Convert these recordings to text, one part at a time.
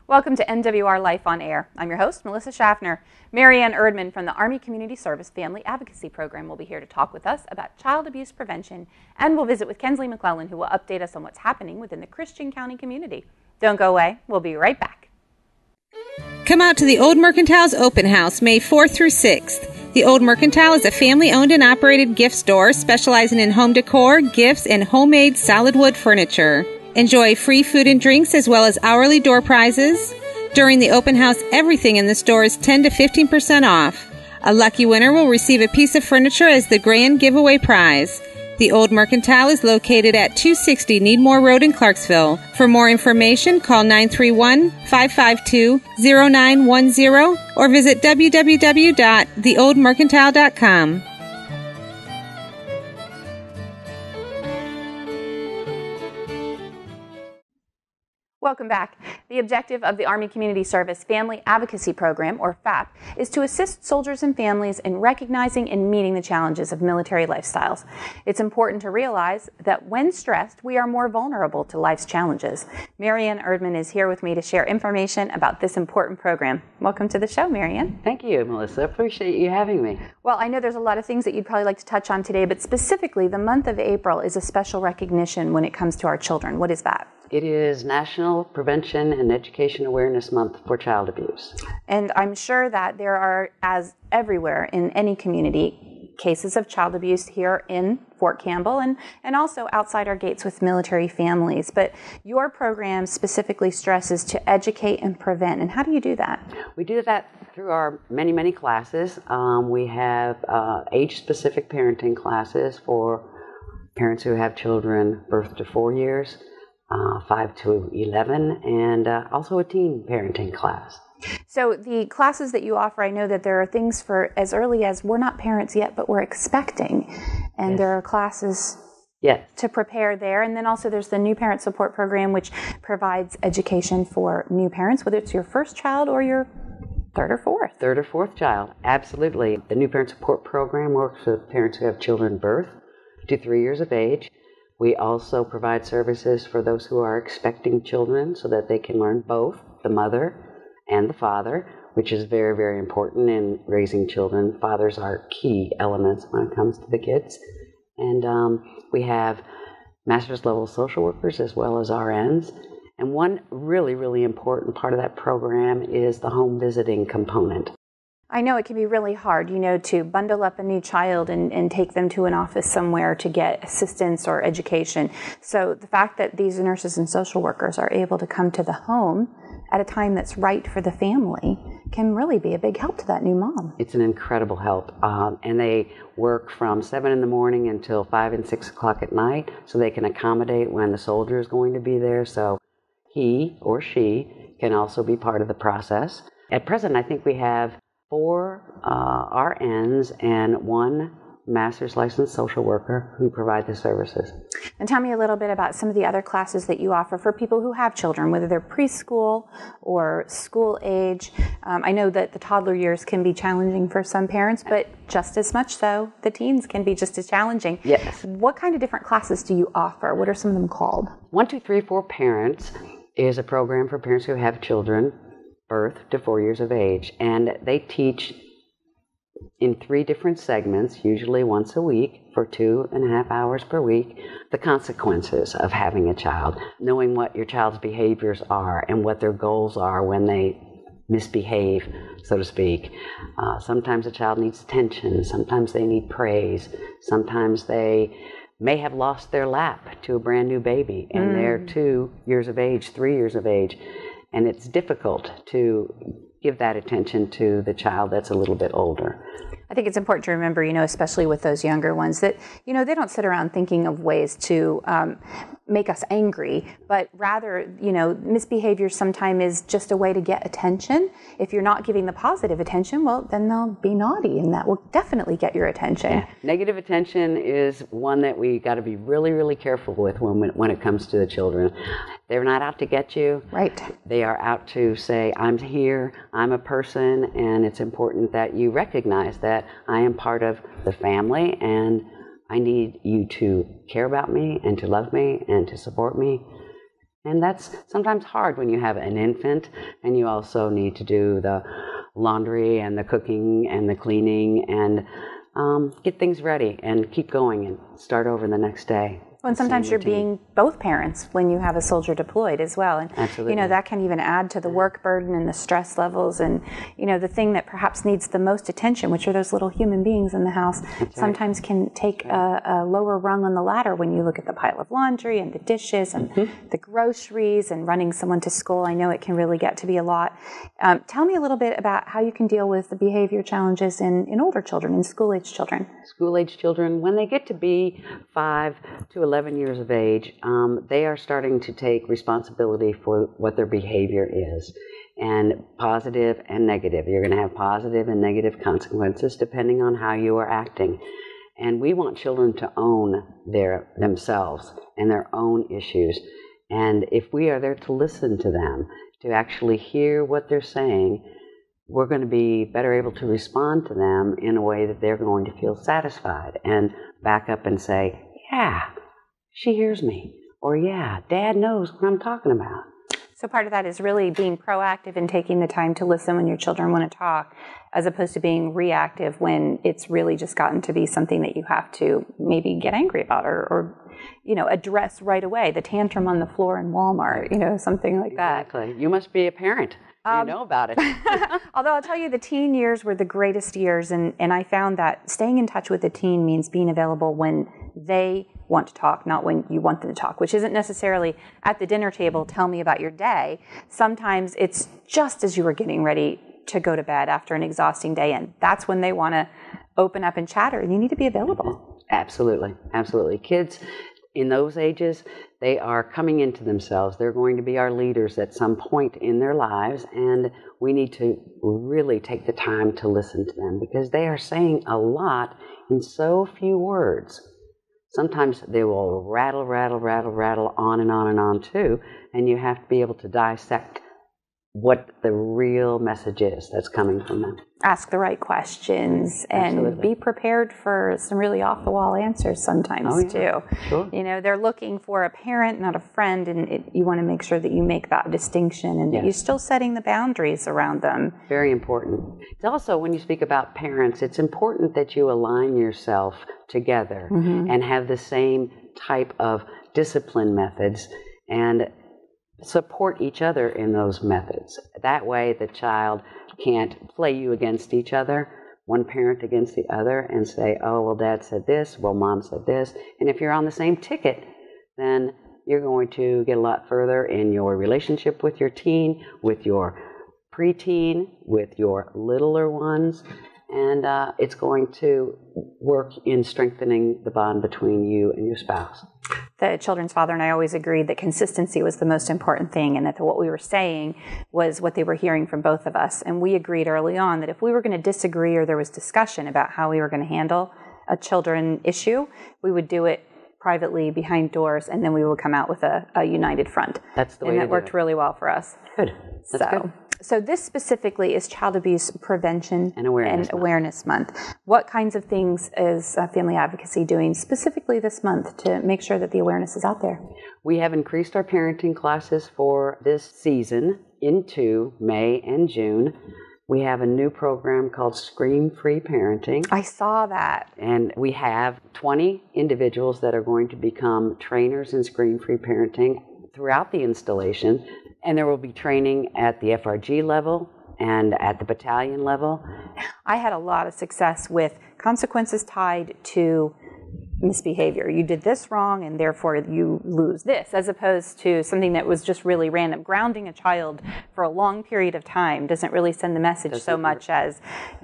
Welcome to MWR Life on Air. I'm your host, Melissa Schaffner. Marianne Erdman from the Army Community Service Family Advocacy Program will be here to talk with us about child abuse prevention, and we'll visit with Kensly McLellen, who will update us on what's happening within the Christian County community. Don't go away. We'll be right back. Come out to the Old Mercantile's open house May 4th through 6th. The Old Mercantile is a family-owned and operated gift store specializing in home decor, gifts, and homemade solid wood furniture. Enjoy free food and drinks as well as hourly door prizes. During the open house, everything in the store is 10 to 15% off. A lucky winner will receive a piece of furniture as the grand giveaway prize. The Old Mercantile is located at 260 Needmore Road in Clarksville. For more information, call 931-552-0910 or visit www.theoldmercantile.com. Welcome back. The objective of the Army Community Service Family Advocacy Program, or FAP, is to assist soldiers and families in recognizing and meeting the challenges of military lifestyles. It's important to realize that when stressed, we are more vulnerable to life's challenges. Marianne Erdman is here with me to share information about this important program. Welcome to the show, Marianne. Thank you, Melissa. Appreciate you having me. Well, I know there's a lot of things that you'd probably like to touch on today, but specifically, the month of April is a special recognition when it comes to our children. What is that? It is National Prevention and Education Awareness Month for Child Abuse. And I'm sure that there are, as everywhere in any community, cases of child abuse here in Fort Campbell and also outside our gates with military families. But your program specifically stresses to educate and prevent. And how do you do that? We do that through our many, many classes. We have age-specific parenting classes for parents who have children birth to 4 years. 5 to 11, and also a teen parenting class. So the classes that you offer, I know that there are things for as early as we're not parents yet, but we're expecting, and Yes. there are classes to prepare there. And then also there's the New Parent Support Program, which provides education for new parents, whether it's your first child or your third or fourth. Third or fourth child, absolutely. The New Parent Support Program works with parents who have children birth to 3 years of age. We also provide services for those who are expecting children so that they can learn both the mother and the father, which is very, very important in raising children. Fathers are key elements when it comes to the kids. And we have master's level social workers as well as RNs. And one really, really important part of that program is the home visiting component. I know it can be really hard, to bundle up a new child and take them to an office somewhere to get assistance or education. So the fact that these nurses and social workers are able to come to the home at a time that's right for the family can really be a big help to that new mom. It's an incredible help. And they work from 7 in the morning until 5 and 6 o'clock at night, so they can accommodate when the soldier is going to be there. So he or she can also be part of the process. At present, I think we have 4 RNs and 1 master's licensed social worker who provide the services. And tell me a little bit about some of the other classes that you offer for people who have children, whether they're preschool or school age. I know that the toddler years can be challenging for some parents, but just as much so, the teens can be just as challenging. Yes. What kind of different classes do you offer? What are some of them called? 1, 2, 3, 4 Parents is a program for parents who have children birth to 4 years of age, and they teach in 3 different segments, usually once a week for 2.5 hours per week, the consequences of having a child, knowing what your child's behaviors are and what their goals are when they misbehave, so to speak. Sometimes a child needs attention, sometimes they need praise, sometimes they may have lost their lap to a brand new baby and they're 2 years of age, 3 years of age. And it's difficult to give that attention to the child that's a little bit older. I think it's important to remember, especially with those younger ones, that, they don't sit around thinking of ways to make us angry, but rather, misbehavior sometimes is just a way to get attention. If you're not giving the positive attention, well, then they'll be naughty, and that will definitely get your attention. Yeah. Negative attention is one that we got to be really, really careful with when it comes to the children. They're not out to get you. Right. They are out to say, I'm here, I'm a person, and it's important that you recognize that I am part of the family, and I need you to care about me and to love me and to support me. And that's sometimes hard when you have an infant and you also need to do the laundry and the cooking and the cleaning and get things ready and keep going and start over the next day. Well, and sometimes you're being both parents when you have a soldier deployed as well. And, Absolutely. that can even add to the work burden and the stress levels. And, the thing that perhaps needs the most attention, which are those little human beings in the house, sometimes can take a lower rung on the ladder when you look at the pile of laundry and the dishes and the groceries and running someone to school. I know it can really get to be a lot. Tell me a little bit about how you can deal with the behavior challenges in older children, in school-age children. School-age children, when they get to be 5 to 11 years of age, they are starting to take responsibility for what their behavior is, and positive and negative. You're going to have positive and negative consequences depending on how you are acting. And we want children to own themselves and their own issues. And if we are there to listen to them, to actually hear what they're saying, we're going to be better able to respond to them in a way that they're going to feel satisfied and back up and say, yeah, she hears me, or yeah, Dad knows what I'm talking about. So part of that is really being proactive and taking the time to listen when your children want to talk, as opposed to being reactive when it's really just gotten to be something that you have to maybe get angry about or address right away. The tantrum on the floor in Walmart, something like that. Exactly. You must be a parent. You know about it. Although I'll tell you, the teen years were the greatest years, and I found that staying in touch with the teen means being available when they want to talk, not when you want them to talk, which isn't necessarily at the dinner table, tell me about your day. Sometimes it's just as you were getting ready to go to bed after an exhausting day, and that's when they want to open up and chatter, and you need to be available. Absolutely. Absolutely. Kids in those ages, they are coming into themselves. They're going to be our leaders at some point in their lives, and we need to really take the time to listen to them because they are saying a lot in so few words. Sometimes they will rattle on and on and on too, and you have to be able to dissect what the real message is that's coming from them. Ask the right questions and Absolutely. be prepared for some really off-the-wall answers sometimes too. Sure. They're looking for a parent, not a friend, and you want to make sure that you make that distinction and that you're still setting the boundaries around them. Very important. It's also, when you speak about parents, it's important that you align yourself together and have the same type of discipline methods and support each other in those methods. That way the child can't play you against each other, one parent against the other, and say, oh, well, Dad said this, well, Mom said this. And if you're on the same ticket, then you're going to get a lot further in your relationship with your teen, with your preteen, with your littler ones, and it's going to work in strengthening the bond between you and your spouse. The children's father and I always agreed that consistency was the most important thing, and that what we were saying was what they were hearing from both of us. And we agreed early on that if we were going to disagree or there was discussion about how we were going to handle a children issue, we would do it privately behind doors, and then we would come out with a united front. That's the way and to that worked really well for us. Good. That's good. So this specifically is Child Abuse Prevention and Awareness Month. What kinds of things is Family Advocacy doing specifically this month to make sure that the awareness is out there? We have increased our parenting classes for this season into May and June. We have a new program called Scream-Free Parenting. I saw that. And we have 20 individuals that are going to become trainers in Scream-Free Parenting throughout the installation. And there will be training at the FRG level and at the battalion level. I had a lot of success with consequences tied to misbehavior. You did this wrong and therefore you lose this, as opposed to something that was just really random. Grounding a child for a long period of time doesn't really send the message so much as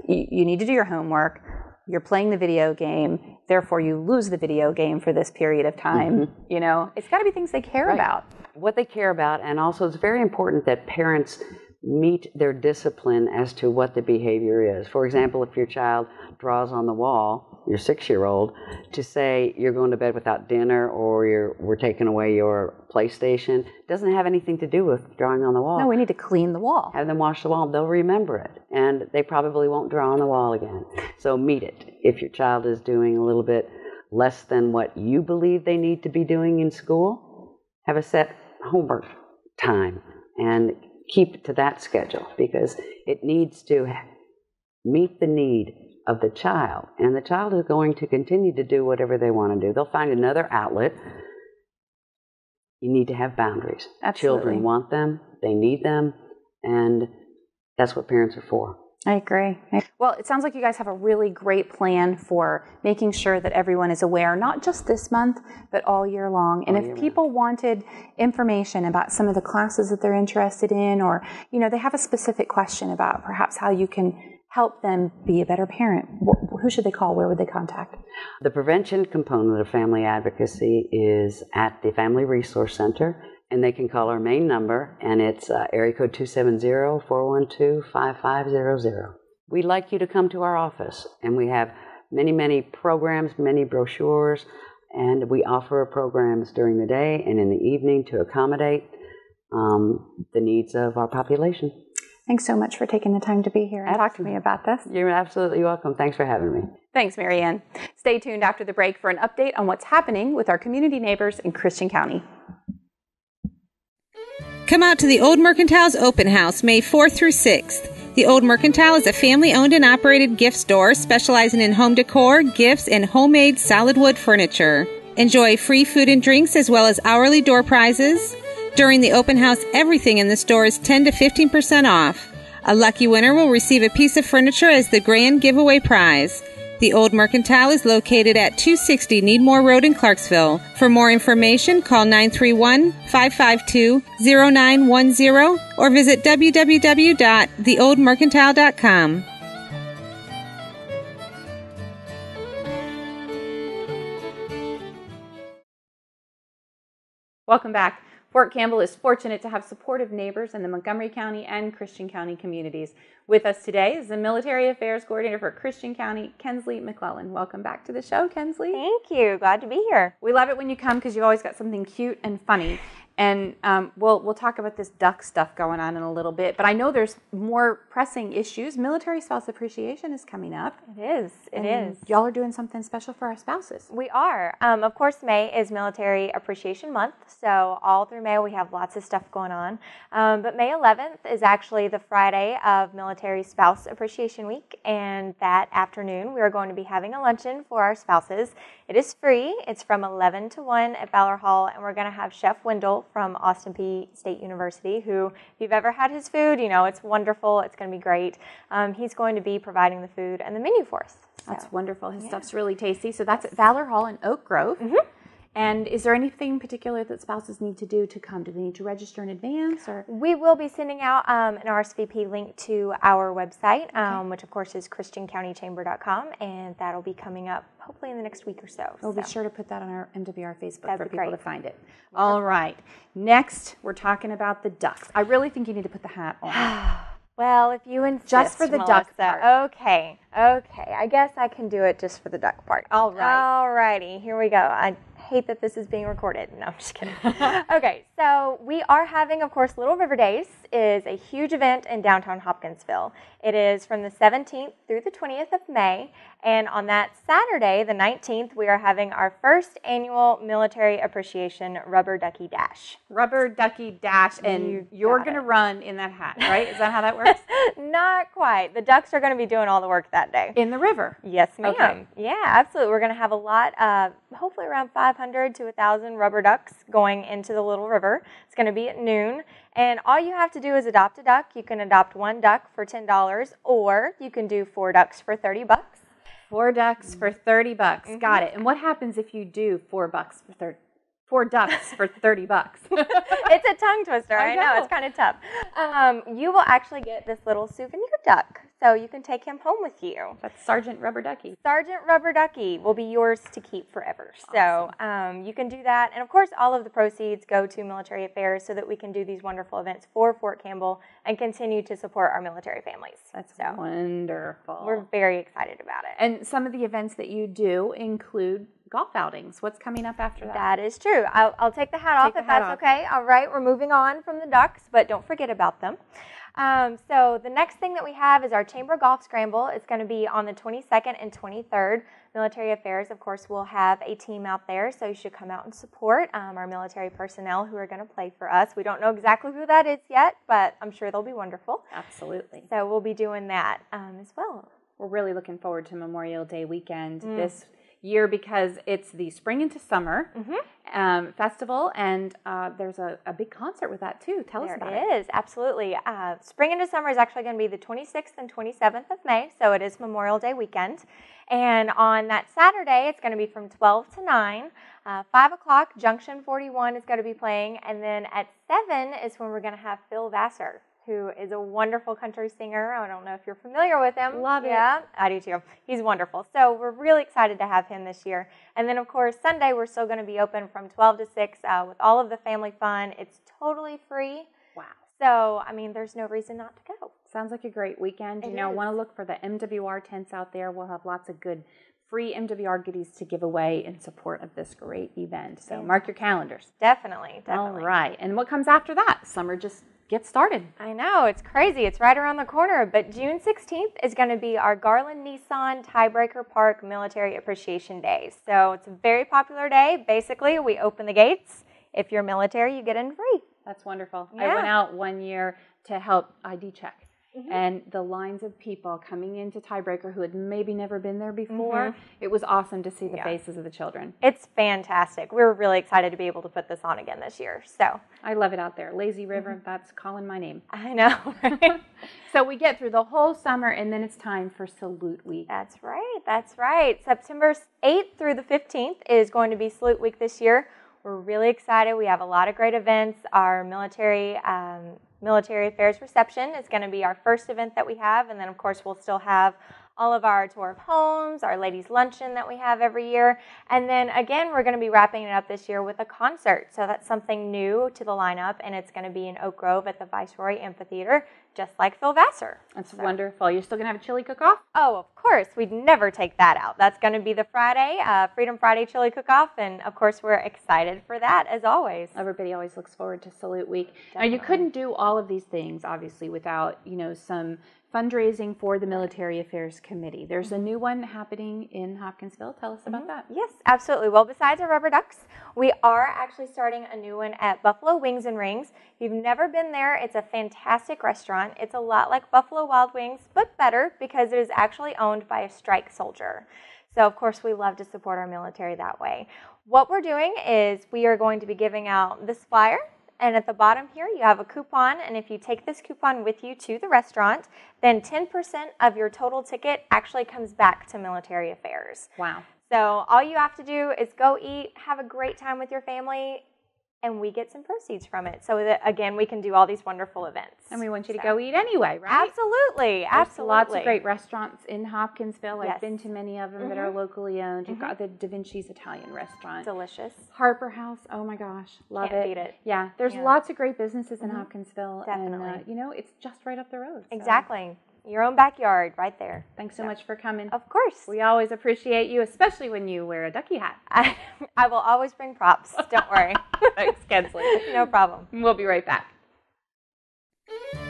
you need to do your homework, you're playing the video game, therefore you lose the video game for this period of time. You know, it's got to be things they care about. What they care about, and also it's very important that parents meet their discipline as to what the behavior is. For example, if your child draws on the wall, your 6-year-old, to say you're going to bed without dinner or we're taking away your PlayStation, doesn't have anything to do with drawing on the wall. No, we need to clean the wall. Have them wash the wall. They'll remember it, and they probably won't draw on the wall again. So meet it. If your child is doing a little bit less than what you believe they need to be doing in school, have a set homework time and keep to that schedule, because it needs to meet the need of the child. And the child is going to continue to do whatever they want to do. They'll find another outlet. You need to have boundaries. Absolutely. Children want them, they need them, and that's what parents are for. I agree. Well, it sounds like you guys have a really great plan for making sure that everyone is aware, not just this month, but all year long. And if people wanted information about some of the classes that they're interested in, or, they have a specific question about perhaps how you can help them be a better parent, who should they call? Where would they contact? The prevention component of family advocacy is at the Family Resource Center, and they can call our main number, and it's area code 270-412-5500. We'd like you to come to our office, and we have many, many programs, many brochures, and we offer programs during the day and in the evening to accommodate the needs of our population. Thanks so much for taking the time to be here and talk to me about this. You're absolutely welcome. Thanks for having me. Thanks, Marianne. Stay tuned after the break for an update on what's happening with our community neighbors in Christian County. Come out to the Old Mercantile's open house May 4th through 6th. The Old Mercantile is a family-owned and operated gift store specializing in home decor, gifts, and homemade solid wood furniture. Enjoy free food and drinks as well as hourly door prizes. During the open house, everything in the store is 10 to 15% off. A lucky winner will receive a piece of furniture as the grand giveaway prize. The Old Mercantile is located at 260 Needmore Road in Clarksville. For more information, call 931-552-0910 or visit www.theoldmercantile.com. Welcome back. Fort Campbell is fortunate to have supportive neighbors in the Montgomery County and Christian County communities. With us today is the Military Affairs Coordinator for Christian County, Kensly McLellen. Welcome back to the show, Kensly. Thank you. Glad to be here. We love it when you come because you've always got something cute and funny. And we'll talk about this duck stuff going on in a little bit. But I know there's more pressing issues. Military Spouse Appreciation is coming up. It is. It is. Y'all are doing something special for our spouses. We are. Of course, May is Military Appreciation Month. So all through May, we have lots of stuff going on. But May 11th is actually the Friday of Military Spouse Appreciation Week. And that afternoon, we are going to be having a luncheon for our spouses. It is free. It's from 11 to 1 at Ballard Hall. And we're going to have Chef Wendell from Austin Peay State University, who, if you've ever had his food, it's wonderful. It's going to be great. He's going to be providing the food and the menu for us. So. That's wonderful. His stuff's really tasty. So that's at Ballard Hall in Oak Grove. Mm-hmm. And is there anything particular that spouses need to do to come? Do they need to register in advance? Or we will be sending out an RSVP link to our website, which of course is christiancountychamber.com, and that'll be coming up hopefully in the next week or so. We'll be sure to put that on our MWR Facebook That'd for be people great. to find it. All right. Next, we're talking about the ducks. I really think you need to put the hat on. Well, if you insist, just for the duck part. Okay. I guess I can do it just for the duck part. All right. All righty. Here we go. I hate that this is being recorded. No, I'm just kidding. Okay, so we are having, of course, Little River Days is a huge event in downtown Hopkinsville. It is from the 17th through the 20th of May, and on that Saturday, the 19th, we are having our first annual Military Appreciation Rubber Ducky Dash. Rubber Ducky Dash, and you're going to run in that hat, right? Is that how that works? Not quite. The ducks are going to be doing all the work that day. In the river? Yes, ma'am. Okay. Yeah, absolutely. We're going to have a lot of, hopefully around 500 to 1,000 rubber ducks going into the Little River. It's going to be at noon. And all you have to do is adopt a duck. You can adopt one duck for $10, or you can do 4 ducks for $30. 4 ducks for $30. Mm-hmm. Got it. And what happens if you do 4 ducks for $30? It's a tongue twister. I know. It's kind of tough. You will actually get this little souvenir duck, so you can take him home with you. That's Sergeant Rubber Ducky. Sergeant Rubber Ducky will be yours to keep forever. Awesome. So you can do that. And, of course, all of the proceeds go to Military Affairs so that we can do these wonderful events for Fort Campbell and continue to support our military families. That's wonderful. We're very excited about it. And some of the events that you do include golf outings. What's coming up after that? That is true. I'll take the hat off if that's okay. All right, we're moving on from the Ducks, but don't forget about them. So the next thing that we have is our Chamber Golf Scramble. It's going to be on the 22nd and 23rd. Military Affairs, of course, will have a team out there, so you should come out and support our military personnel who are going to play for us. We don't know exactly who that is yet, but I'm sure they'll be wonderful. Absolutely. So we'll be doing that as well. We're really looking forward to Memorial Day weekend this year because it's the Spring into Summer festival, and there's a big concert with that too. Tell us about it. There is, absolutely. Spring into Summer is actually going to be the 26th and 27th of May, so it is Memorial Day weekend. And on that Saturday, it's going to be from 12 to 9. 5 o'clock, Junction 41 is going to be playing, and then at 7 is when we're going to have Phil Vassar, who is a wonderful country singer. I don't know if you're familiar with him. Love it. Yeah, I do too. He's wonderful. So we're really excited to have him this year. And then, of course, Sunday we're still going to be open from 12 to 6 with all of the family fun. It's totally free. Wow. So, I mean, there's no reason not to go. Sounds like a great weekend. Want to look for the MWR tents out there. We'll have lots of good free MWR goodies to give away in support of this great event. So mark your calendars. Definitely. All right. And what comes after that? Summer just gets started. I know. It's crazy. It's right around the corner. But June 16th is going to be our Garland Nissan Tiebreaker Park Military Appreciation Day. So it's a very popular day. Basically, we open the gates. If you're military, you get in free. That's wonderful. Yeah. I went out one year to help ID check. And the lines of people coming into Tiebreaker who had maybe never been there before, it was awesome to see the faces of the children. It's fantastic. We're really excited to be able to put this on again this year. So I love it out there. Lazy River, that's calling my name. I know. Right? So we get through the whole summer, and then it's time for Salute Week. That's right. That's right. September 8th through the 15th is going to be Salute Week this year. We're really excited. We have a lot of great events. Our military affairs reception is going to be our first event that we have, and then of course we'll still have all of our tour of homes, our ladies luncheon that we have every year, and then again we're going to be wrapping it up this year with a concert. So that's something new to the lineup, and it's going to be in Oak Grove at the Viceroy Amphitheater, just like Phil Vassar. That's wonderful. You're still going to have a chili cook-off? Oh, of course. We'd never take that out. That's going to be the Friday, Freedom Friday chili cook-off, and of course we're excited for that as always. Everybody always looks forward to Salute Week. Definitely. Now, you couldn't do all of these things, obviously, without, some fundraising for the Military Affairs Committee. There's a new one happening in Hopkinsville. Tell us about that. Yes, absolutely. Well, besides our Rubber Ducks, we are actually starting a new one at Buffalo Wings and Rings. If you've never been there, it's a fantastic restaurant. It's a lot like Buffalo Wild Wings, but better because it is actually owned by a strike soldier. So, of course, we love to support our military that way. What we're doing is we are going to be giving out this flyer. And at the bottom here, you have a coupon, and if you take this coupon with you to the restaurant, then 10% of your total ticket actually comes back to Military Affairs. Wow. So all you have to do is go eat, have a great time with your family, and we get some proceeds from it. So that, again, we can do all these wonderful events. And we want you to go eat anyway, right? Absolutely. There's lots of great restaurants in Hopkinsville. Yes. I've been to many of them that are locally owned. You've got the Da Vinci's Italian restaurant. Delicious. Harper House. Oh my gosh. Love Can't it. beat it. Yeah. There's lots of great businesses in Hopkinsville. Definitely. And, it's just right up the road. So. Exactly. Your own backyard right there. Thanks so much for coming. Of course. We always appreciate you, especially when you wear a ducky hat. I will always bring props. Don't worry. Thanks, Kensly. No problem. We'll be right back.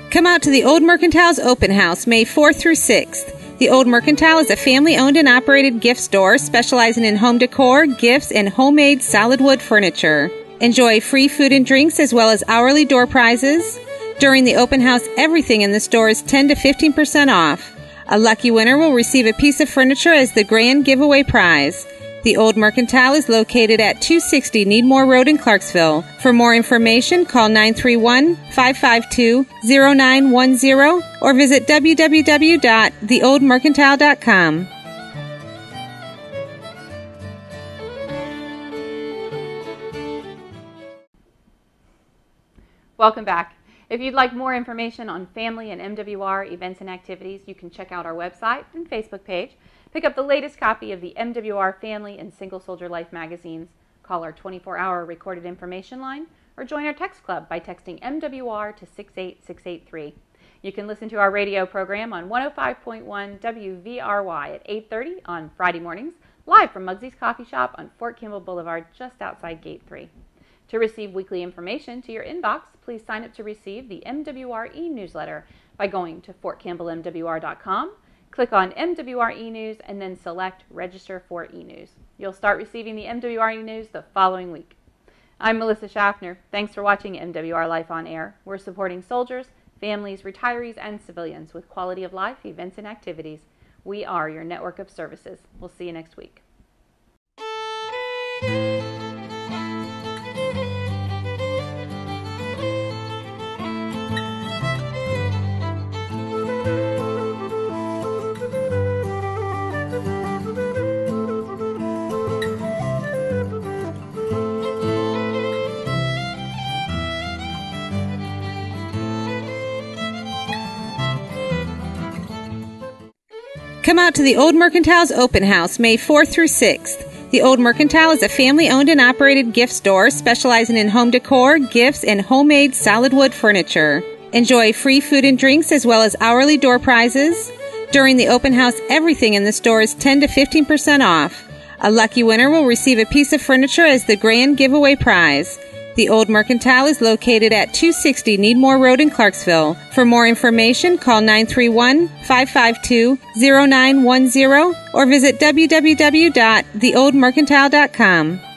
Come out to the Old Mercantile's open house May 4th through 6th. The Old Mercantile is a family-owned and operated gift store specializing in home decor, gifts, and homemade solid wood furniture. Enjoy free food and drinks as well as hourly door prizes. During the open house, everything in the store is 10 to 15% off. A lucky winner will receive a piece of furniture as the grand giveaway prize. The Old Mercantile is located at 260 Needmore Road in Clarksville. For more information, call 931-552-0910 or visit www.theoldmercantile.com. Welcome back. If you'd like more information on family and MWR events and activities, you can check out our website and Facebook page. Pick up the latest copy of the MWR Family and Single Soldier Life magazines, call our 24-hour recorded information line, or join our text club by texting MWR to 68683. You can listen to our radio program on 105.1 WVRY at 8:30 on Friday mornings, live from Mugsy's Coffee Shop on Fort Campbell Boulevard, just outside Gate 3. To receive weekly information to your inbox, please sign up to receive the MWR e-newsletter by going to fortcampbellmwr.com, click on MWR e-news, and then select Register for e-news. You'll start receiving the MWR e-news the following week. I'm Melissa Schaffner. Thanks for watching MWR Life on Air. We're supporting soldiers, families, retirees, and civilians with quality of life, events, and activities. We are your network of services. We'll see you next week. Come out to the Old Mercantile's open house May 4th through 6th. The Old Mercantile is a family-owned and operated gift store specializing in home decor, gifts, and homemade solid wood furniture. Enjoy free food and drinks as well as hourly door prizes. During the open house, everything in the store is 10 to 15% off. A lucky winner will receive a piece of furniture as the grand giveaway prize. The Old Mercantile is located at 260 Needmore Road in Clarksville. For more information, call 931-552-0910 or visit www.theoldmercantile.com.